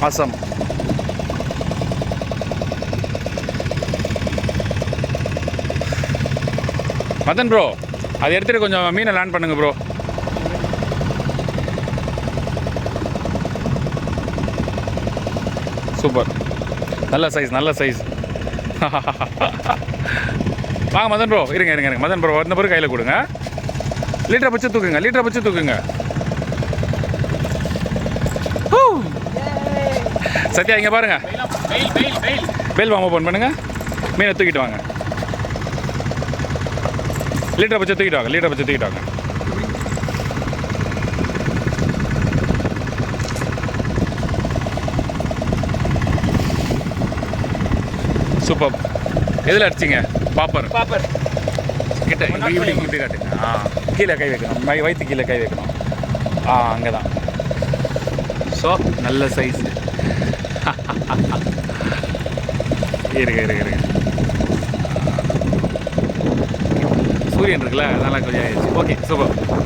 Awesome. Madan bro, அதை எடுத்துகிட்டு கொஞ்சம் மீனை லேண்ட் பண்ணுங்க ப்ரோ. சூப்பர், நல்ல சைஸ், நல்ல சைஸ். வாங்க மதன் ப்ரோ, இருங்க மதன் ப்ரோ வந்த பிறகு கையில் கொடுங்க. லிட்டரை பிடிச்சி தூக்குங்க, லிட்டரை பிடிச்சி தூக்குங்க. சத்யா இங்கே பாருங்க, பெயில் வாங்க ஓப்பன் பண்ணுங்க. மீனை தூக்கிட்டு வாங்க. லிட்டரை பிடிச்சி தூக்கிட்டு வாங்க, லிட்டரை பிடிச்சி தூக்கிட்டு வாங்க. சூப்பர். எதில் அடிச்சிங்க? பாப்பர். பாப்பர் கிட்ட இப்படி காட்டுங்க. கீழே கை வைக்கணும், வயிற்று கீழே கை வைக்கணும். அங்கே தான். ஸோ நல்ல சைஸ். இருங்க. சூரியன் இருக்குல்ல, அதெல்லாம் கொஞ்சம் ஆயிடுச்சு. Okay, super.